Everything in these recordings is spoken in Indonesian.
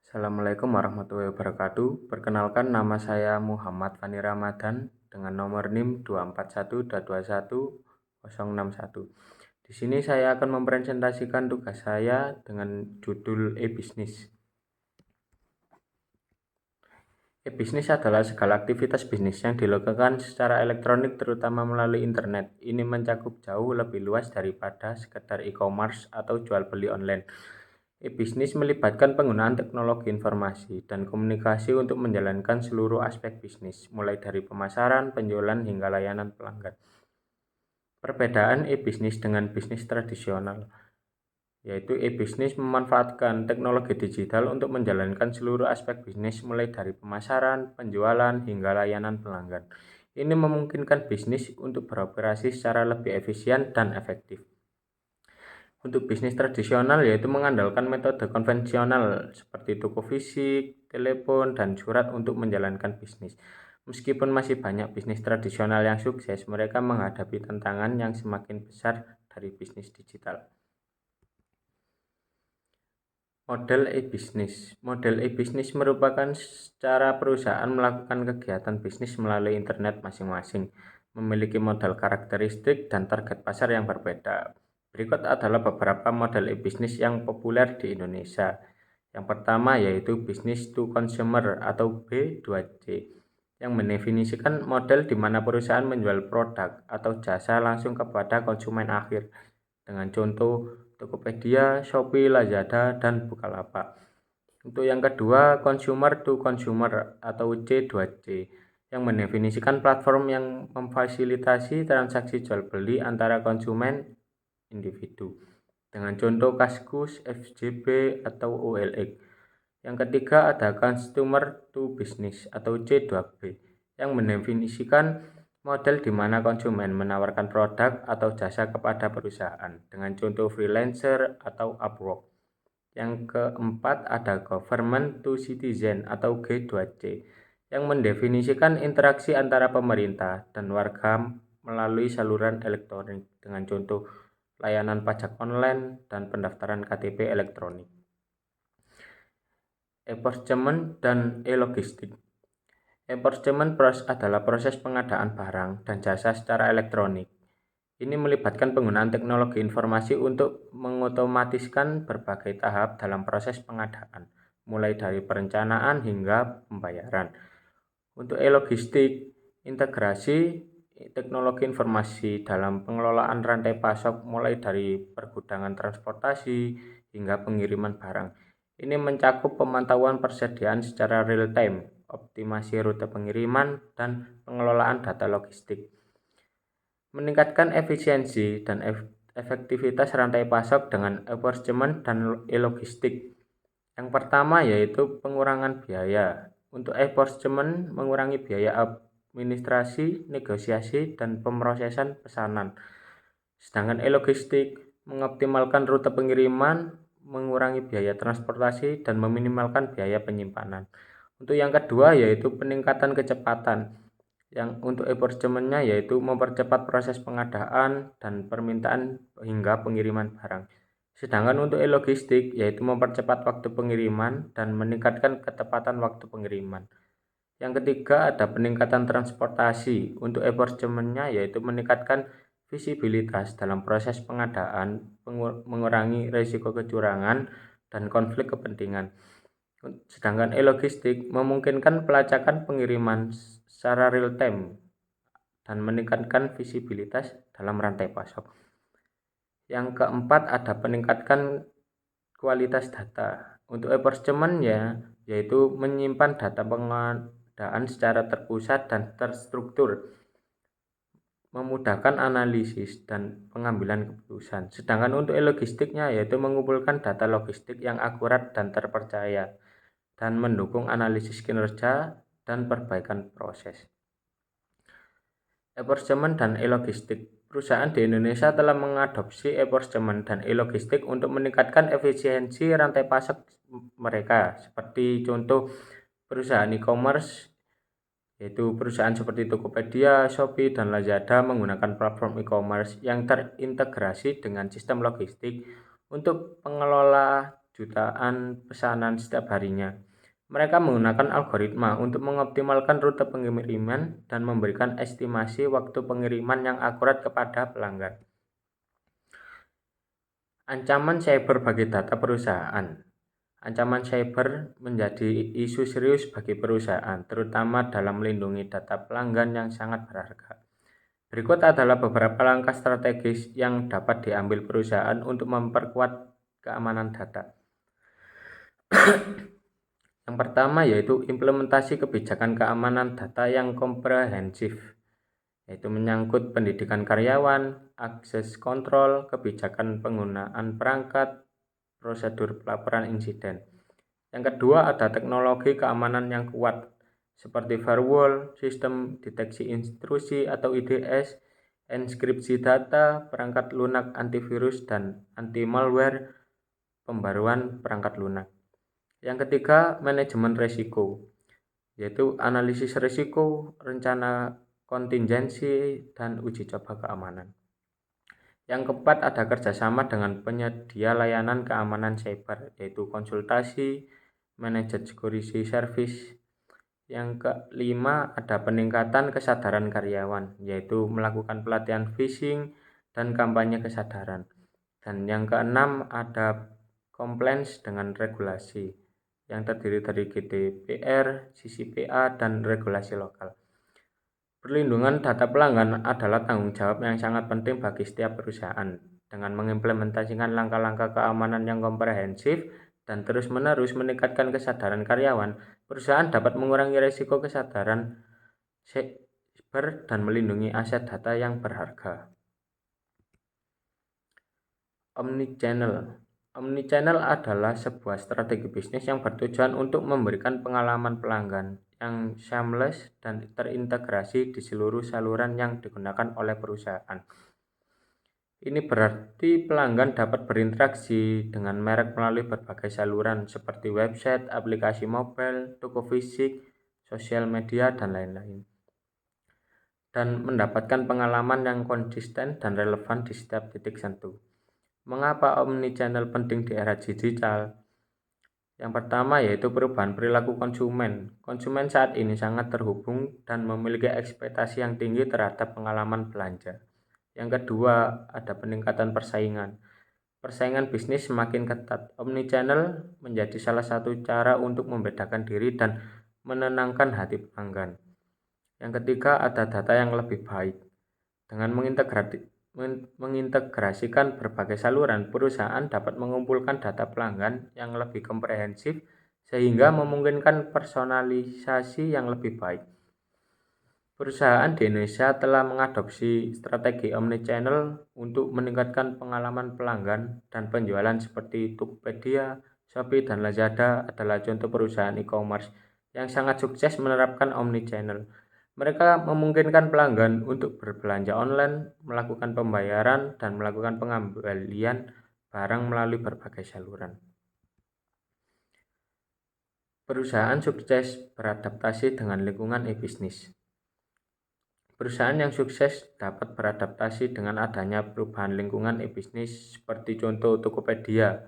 Assalamualaikum warahmatullahi wabarakatuh. Perkenalkan, nama saya Muhammad Fani Ramadan dengan nomor NIM 241.221.061. Di sini saya akan mempresentasikan tugas saya dengan judul e-bisnis. E-bisnis adalah segala aktivitas bisnis yang dilakukan secara elektronik terutama melalui internet. Ini mencakup jauh lebih luas daripada sekedar e-commerce atau jual beli online. E-bisnis melibatkan penggunaan teknologi informasi dan komunikasi untuk menjalankan seluruh aspek bisnis, mulai dari pemasaran, penjualan, hingga layanan pelanggan. Perbedaan e-bisnis dengan bisnis tradisional, yaitu e-bisnis memanfaatkan teknologi digital untuk menjalankan seluruh aspek bisnis mulai dari pemasaran, penjualan, hingga layanan pelanggan. Ini memungkinkan bisnis untuk beroperasi secara lebih efisien dan efektif. Untuk bisnis tradisional yaitu mengandalkan metode konvensional seperti toko fisik, telepon, dan surat untuk menjalankan bisnis. Meskipun masih banyak bisnis tradisional yang sukses, mereka menghadapi tantangan yang semakin besar dari bisnis digital. Model e-bisnis. Model e-bisnis merupakan cara perusahaan melakukan kegiatan bisnis melalui internet masing-masing, memiliki model karakteristik dan target pasar yang berbeda. Berikut adalah beberapa model e-bisnis yang populer di Indonesia. Yang pertama yaitu business to consumer atau B2C, yang mendefinisikan model di mana perusahaan menjual produk atau jasa langsung kepada konsumen akhir, dengan contoh Tokopedia, Shopee, Lazada, dan Bukalapak. Untuk yang kedua, consumer to consumer atau C2C, yang mendefinisikan platform yang memfasilitasi transaksi jual beli antara konsumen individu, dengan contoh Kaskus, FJB, atau OLX. Yang ketiga ada consumer to business atau C2B, yang mendefinisikan model di mana konsumen menawarkan produk atau jasa kepada perusahaan, dengan contoh freelancer atau Upwork. Yang keempat ada government to citizen atau G2C, yang mendefinisikan interaksi antara pemerintah dan warga melalui saluran elektronik, dengan contoh layanan pajak online dan pendaftaran KTP elektronik. E-procurement dan e-logistik. E-procurement adalah proses pengadaan barang dan jasa secara elektronik. Ini melibatkan penggunaan teknologi informasi untuk mengotomatiskan berbagai tahap dalam proses pengadaan, mulai dari perencanaan hingga pembayaran. Untuk e-logistik, integrasi teknologi informasi dalam pengelolaan rantai pasok mulai dari pergudangan transportasi hingga pengiriman barang. Ini mencakup pemantauan persediaan secara real time, optimasi rute pengiriman, dan pengelolaan data logistik. Meningkatkan efisiensi dan efektivitas rantai pasok dengan e-procurement dan e-logistik. Yang pertama yaitu pengurangan biaya. Untuk e-procurement mengurangi biaya administrasi, negosiasi, dan pemrosesan pesanan. Sedangkan e-logistik mengoptimalkan rute pengiriman, mengurangi biaya transportasi, dan meminimalkan biaya penyimpanan. Untuk yang kedua yaitu peningkatan kecepatan. Yang untuk e-procurement-nya yaitu mempercepat proses pengadaan dan permintaan hingga pengiriman barang. Sedangkan untuk e-logistik yaitu mempercepat waktu pengiriman dan meningkatkan ketepatan waktu pengiriman. Yang ketiga ada peningkatan transportasi. Untuk e-procurement-nya yaitu meningkatkan visibilitas dalam proses pengadaan, mengurangi risiko kecurangan dan konflik kepentingan. Sedangkan e-logistik memungkinkan pelacakan pengiriman secara real time dan meningkatkan visibilitas dalam rantai pasok. Yang keempat ada peningkatkan kualitas data. Untuk e-procurement yaitu menyimpan data pengadaan secara terpusat dan terstruktur, memudahkan analisis dan pengambilan keputusan. Sedangkan untuk e-logistiknya yaitu mengumpulkan data logistik yang akurat dan terpercaya dan mendukung analisis kinerja dan perbaikan proses. E-procurement dan e-logistik. Perusahaan di Indonesia telah mengadopsi e-procurement dan e-logistik untuk meningkatkan efisiensi rantai pasok mereka. Seperti contoh perusahaan e-commerce, yaitu perusahaan seperti Tokopedia, Shopee, dan Lazada menggunakan platform e-commerce yang terintegrasi dengan sistem logistik untuk pengelola jutaan pesanan setiap harinya. Mereka menggunakan algoritma untuk mengoptimalkan rute pengiriman dan memberikan estimasi waktu pengiriman yang akurat kepada pelanggan. Ancaman cyber bagi data perusahaan. Ancaman cyber menjadi isu serius bagi perusahaan, terutama dalam melindungi data pelanggan yang sangat berharga. Berikut adalah beberapa langkah strategis yang dapat diambil perusahaan untuk memperkuat keamanan data. Yang pertama yaitu implementasi kebijakan keamanan data yang komprehensif, yaitu menyangkut pendidikan karyawan, akses kontrol, kebijakan penggunaan perangkat, prosedur pelaporan insiden. Yang kedua ada teknologi keamanan yang kuat seperti firewall, sistem deteksi intrusi atau IDS, enkripsi data, perangkat lunak antivirus dan anti malware, pembaruan perangkat lunak. Yang ketiga manajemen risiko, yaitu analisis risiko, rencana kontingensi, dan uji coba keamanan. Yang keempat ada kerjasama dengan penyedia layanan keamanan cyber, yaitu konsultasi, managed security service. Yang kelima ada peningkatan kesadaran karyawan, yaitu melakukan pelatihan phishing dan kampanye kesadaran. Dan yang keenam ada compliance dengan regulasi, yang terdiri dari GDPR, CCPA, dan regulasi lokal. Perlindungan data pelanggan adalah tanggung jawab yang sangat penting bagi setiap perusahaan. Dengan mengimplementasikan langkah-langkah keamanan yang komprehensif dan terus-menerus meningkatkan kesadaran karyawan, perusahaan dapat mengurangi risiko kesadaran cyber dan melindungi aset data yang berharga. Omnichannel. Omnichannel adalah sebuah strategi bisnis yang bertujuan untuk memberikan pengalaman pelanggan yang seamless dan terintegrasi di seluruh saluran yang digunakan oleh perusahaan. Ini berarti pelanggan dapat berinteraksi dengan merek melalui berbagai saluran seperti website, aplikasi mobile, toko fisik, sosial media, dan lain-lain. Dan mendapatkan pengalaman yang konsisten dan relevan di setiap titik sentuh. Mengapa omnichannel penting di era digital? Yang pertama yaitu perubahan perilaku konsumen. Konsumen saat ini sangat terhubung dan memiliki ekspektasi yang tinggi terhadap pengalaman belanja. Yang kedua, ada peningkatan persaingan. Persaingan bisnis semakin ketat. Omnichannel menjadi salah satu cara untuk membedakan diri dan menenangkan hati pelanggan. Yang ketiga, ada data yang lebih baik. Dengan mengintegrasikan berbagai saluran, perusahaan dapat mengumpulkan data pelanggan yang lebih komprehensif sehingga memungkinkan personalisasi yang lebih baik. Perusahaan di Indonesia telah mengadopsi strategi omnichannel untuk meningkatkan pengalaman pelanggan dan penjualan seperti Tokopedia, Shopee, dan Lazada adalah contoh perusahaan e-commerce yang sangat sukses menerapkan omnichannel. Mereka memungkinkan pelanggan untuk berbelanja online, melakukan pembayaran, dan melakukan pengembalian barang melalui berbagai saluran. Perusahaan sukses beradaptasi dengan lingkungan e-bisnis. Perusahaan yang sukses dapat beradaptasi dengan adanya perubahan lingkungan e-bisnis seperti contoh Tokopedia.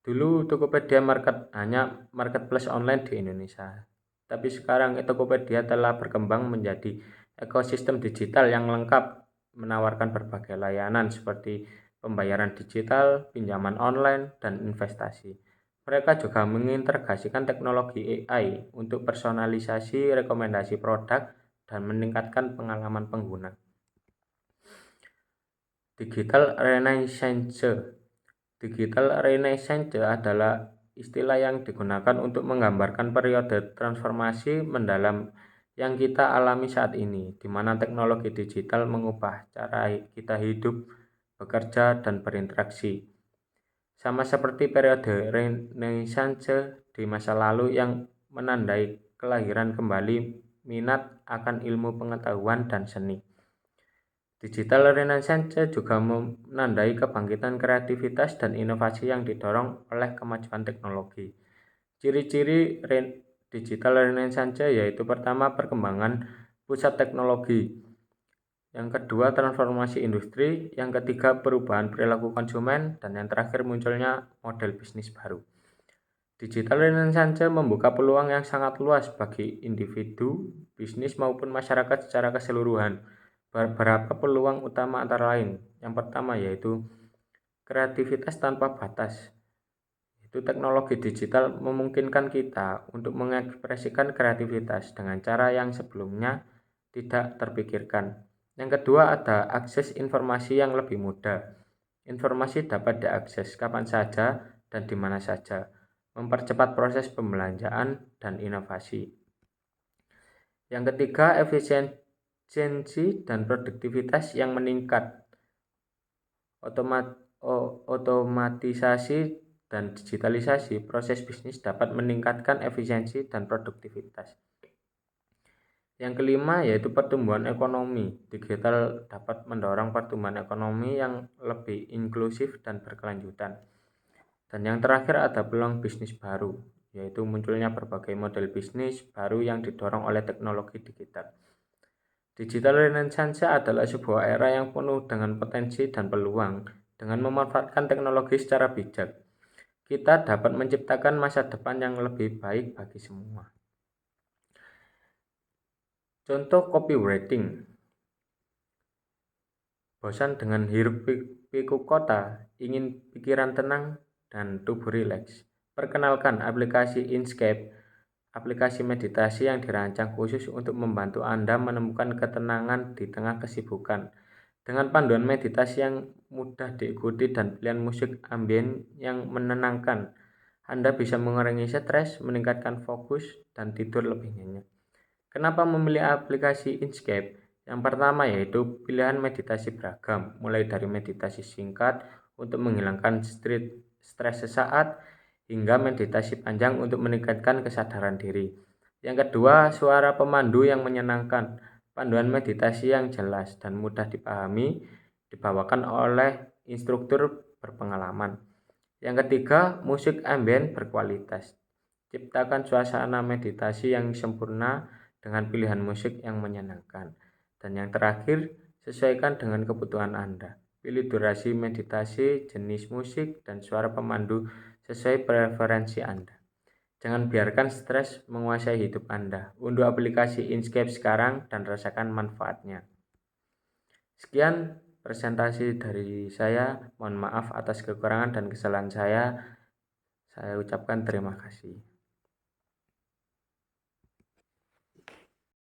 Dulu Tokopedia hanya marketplace online di Indonesia. Tapi sekarang Tokopedia telah berkembang menjadi ekosistem digital yang lengkap, menawarkan berbagai layanan seperti pembayaran digital, pinjaman online, dan investasi. Mereka juga mengintegrasikan teknologi AI untuk personalisasi rekomendasi produk dan meningkatkan pengalaman pengguna. Digital Renaissance. Digital Renaissance adalah istilah yang digunakan untuk menggambarkan periode transformasi mendalam yang kita alami saat ini, di mana teknologi digital mengubah cara kita hidup, bekerja, dan berinteraksi. Sama seperti periode Renaissance di masa lalu yang menandai kelahiran kembali minat akan ilmu pengetahuan dan seni. Digital Renaissance juga menandai kebangkitan kreativitas dan inovasi yang didorong oleh kemajuan teknologi. Ciri-ciri Digital Renaissance yaitu pertama perkembangan pusat teknologi, yang kedua transformasi industri, yang ketiga perubahan perilaku konsumen, dan yang terakhir munculnya model bisnis baru. Digital Renaissance membuka peluang yang sangat luas bagi individu, bisnis maupun masyarakat secara keseluruhan. Beberapa peluang utama antara lain. Yang pertama yaitu kreativitas tanpa batas. Itu teknologi digital memungkinkan kita untuk mengekspresikan kreativitas dengan cara yang sebelumnya tidak terpikirkan. Yang kedua ada akses informasi yang lebih mudah. Informasi dapat diakses kapan saja dan di mana saja, mempercepat proses pembelanjaan dan inovasi. Yang ketiga, efisiensi dan produktivitas yang meningkat. Otomatisasi dan digitalisasi proses bisnis dapat meningkatkan efisiensi dan produktivitas. Yang kelima yaitu pertumbuhan ekonomi. Digital dapat mendorong pertumbuhan ekonomi yang lebih inklusif dan berkelanjutan. Dan yang terakhir ada peluang bisnis baru, yaitu munculnya berbagai model bisnis baru yang didorong oleh teknologi digital. Digital Renaissance adalah sebuah era yang penuh dengan potensi dan peluang. Dengan memanfaatkan teknologi secara bijak, kita dapat menciptakan masa depan yang lebih baik bagi semua. Contoh copywriting. Bosan dengan hiruk-pikuk kota, ingin pikiran tenang dan tubuh rileks. Perkenalkan aplikasi Inkscape, aplikasi meditasi yang dirancang khusus untuk membantu Anda menemukan ketenangan di tengah kesibukan. Dengan panduan meditasi yang mudah diikuti dan pilihan musik ambient yang menenangkan, Anda bisa mengurangi stres, meningkatkan fokus, dan tidur lebih nyenyak. Kenapa memilih aplikasi Inkscape? Yang pertama yaitu pilihan meditasi beragam, mulai dari meditasi singkat untuk menghilangkan stres sesaat, hingga meditasi panjang untuk meningkatkan kesadaran diri. Yang kedua, suara pemandu yang menyenangkan. Panduan meditasi yang jelas dan mudah dipahami dibawakan oleh instruktur berpengalaman. Yang ketiga, musik ambient berkualitas. Ciptakan suasana meditasi yang sempurna dengan pilihan musik yang menyenangkan. Dan yang terakhir, sesuaikan dengan kebutuhan Anda. Pilih durasi meditasi, jenis musik, dan suara pemandu sesuai preferensi Anda. Jangan biarkan stres menguasai hidup Anda. Unduh aplikasi Inkscape sekarang dan rasakan manfaatnya. Sekian presentasi dari saya. Mohon maaf atas kekurangan dan kesalahan saya. Saya ucapkan terima kasih.